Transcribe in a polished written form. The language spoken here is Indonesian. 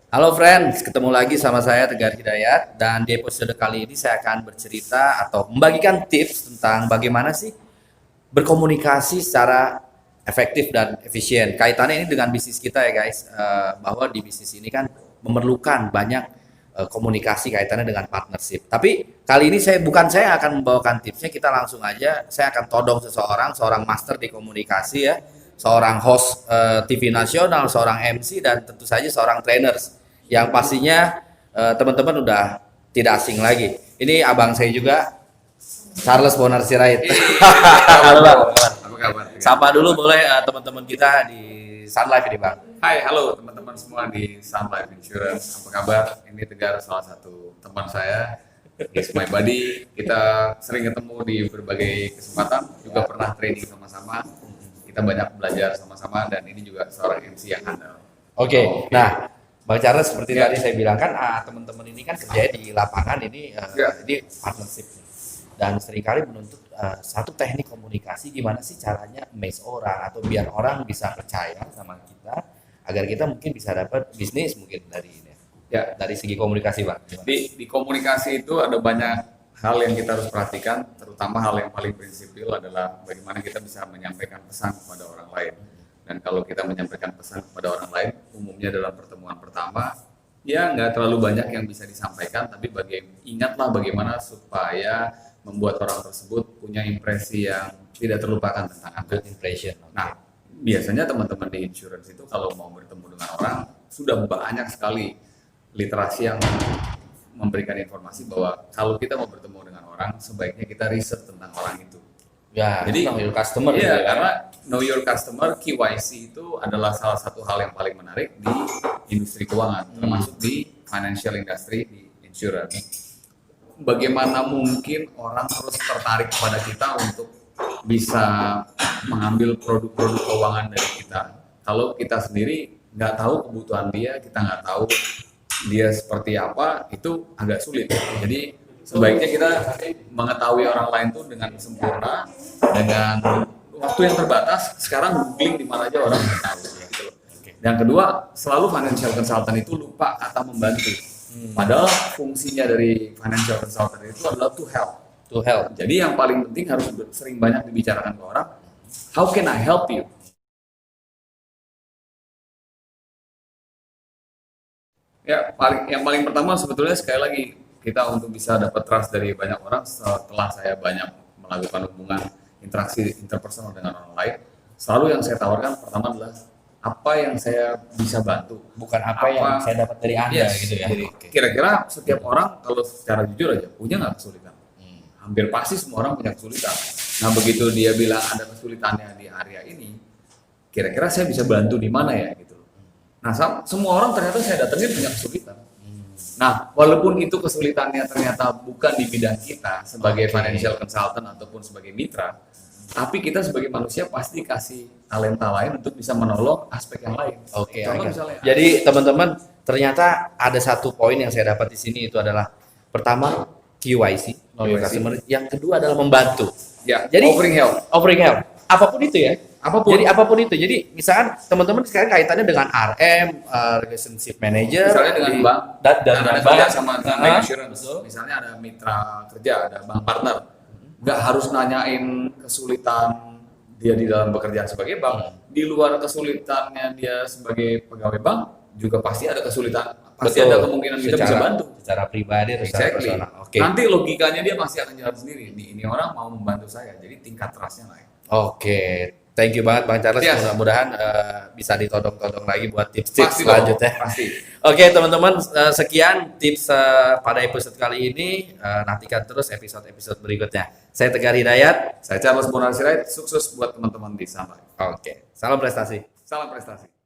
Halo friends, ketemu lagi sama saya Tegar Hidayat dan di episode kali ini saya akan bercerita atau membagikan tips tentang bagaimana sih berkomunikasi secara efektif dan efisien. Kaitannya ini dengan bisnis kita ya guys, bahwa di bisnis ini kan memerlukan banyak komunikasi kaitannya dengan partnership. Tapi kali ini saya akan membawakan tipsnya, kita langsung aja. Saya akan todong seorang master di komunikasi ya, seorang host TV nasional, seorang MC dan tentu saja seorang trainers yang pastinya teman-teman udah tidak asing lagi. Ini abang saya juga, Charles Bonar Sirait. Halo bang. Apa kabar? Sapa dulu boleh teman-teman kita di Sun Life ini bang. Hai, halo teman-teman semua di Sun Life Insurance. Apa kabar? Ini Tegar, salah satu teman saya. He's my buddy. Kita sering ketemu di berbagai kesempatan. Juga pernah training sama-sama. Kita banyak belajar sama-sama dan ini juga seorang MC yang handal. Oke. Nah, Bang Charles seperti Ya. tadi saya bilang kan teman-teman ini kan kerja di lapangan ini Ya. ini partnership dan seringkali menuntut satu teknik komunikasi gimana sih caranya amaze orang atau biar orang bisa percaya sama kita agar kita mungkin bisa dapat bisnis mungkin dari ini Ya, dari segi komunikasi Bang. Gimana? di komunikasi itu ada banyak hal yang kita harus perhatikan, terutama hal yang paling prinsipil adalah bagaimana kita bisa menyampaikan pesan kepada orang lain. Dan kalau kita menyampaikan pesan kepada orang lain, umumnya dalam pertemuan pertama, ya nggak terlalu banyak yang bisa disampaikan, tapi ingatlah bagaimana supaya membuat orang tersebut punya impresi yang tidak terlupakan tentang Anda. Good impression. Nah, biasanya teman-teman di insurance itu kalau mau bertemu dengan orang, sudah banyak sekali literasi yang memberikan informasi bahwa kalau kita mau bertemu dengan orang, sebaiknya kita riset tentang orang itu. Ya, Jadi, know your customer gitu iya, ya. karena know your customer, KYC itu adalah salah satu hal yang paling menarik di industri keuangan, termasuk di financial industry, di insurance. Bagaimana mungkin orang terus tertarik kepada kita untuk bisa mengambil produk-produk keuangan dari kita, kalau kita sendiri nggak tahu kebutuhan dia, kita nggak tahu dia seperti apa, itu agak sulit. Jadi sebaiknya kita mengetahui orang lain tuh dengan sempurna, dengan waktu yang terbatas. Sekarang googling di mana aja orang nggak tahu. Gitu loh. Yang kedua, selalu financial consultant itu lupa kata membantu. Padahal fungsinya dari financial consultant itu adalah to help. To help. Jadi yang paling penting harus sering banyak dibicarakan ke orang, how can I help you? Ya, yang paling pertama sebetulnya sekali lagi kita untuk bisa dapat trust dari banyak orang setelah saya banyak melakukan hubungan interaksi interpersonal dengan orang lain, selalu yang saya tawarkan pertama adalah apa yang saya bisa bantu. Bukan apa yang saya dapat dari Anda Yes, gitu ya. jadi Oke. kira-kira setiap orang kalau secara jujur aja punya nggak kesulitan? Hampir pasti semua orang punya kesulitan. Nah begitu dia bilang ada kesulitannya di area ini, kira-kira saya bisa bantu di mana ya gitu. Nah semua orang ternyata saya datengin punya kesulitan. Nah walaupun itu kesulitannya ternyata bukan di bidang kita sebagai financial consultant ataupun sebagai mitra, tapi kita sebagai manusia pasti kasih talenta lain untuk bisa menolong aspek yang lain. Oke, Contoh oke. misalnya, Jadi teman-teman ternyata ada satu poin yang saya dapat di sini itu adalah pertama QYC, know your QYC. customer. Yang kedua adalah membantu. ya, Jadi offering help. offering help. Apapun itu ya. Apapun. Jadi apapun itu. Jadi misalkan teman-teman sekarang kaitannya dengan RM, relationship manager, Misalnya dengan di- bank, dan dan dengan ada bank. kerja sama dengan bank Ah, insurance. betul. Misalnya ada mitra kerja, ada bank partner. Nggak harus nanyain kesulitan dia di dalam pekerjaan sebagai bank. Di luar kesulitannya dia sebagai pegawai bank, juga pasti ada kesulitan. Pasti Betul. ada kemungkinan kita bisa bantu. Secara pribadi atau secara Exactly. personal. Oke. Nanti logikanya dia pasti akan jalan sendiri. Ini orang mau membantu saya, jadi tingkat trustnya naik. Oke, thank you banget Bang Charles. Yes. Mudah-mudahan bisa ditodong-todong lagi buat tips-tips Pasti selanjutnya. dong, pasti. Oke teman-teman, sekian tips pada episode kali ini. Nantikan terus episode-episode berikutnya. Saya Tegar Hidayat. Saya Charles Bonar Sirait, sukses buat teman-teman di sana. Oke, salam prestasi. Salam prestasi.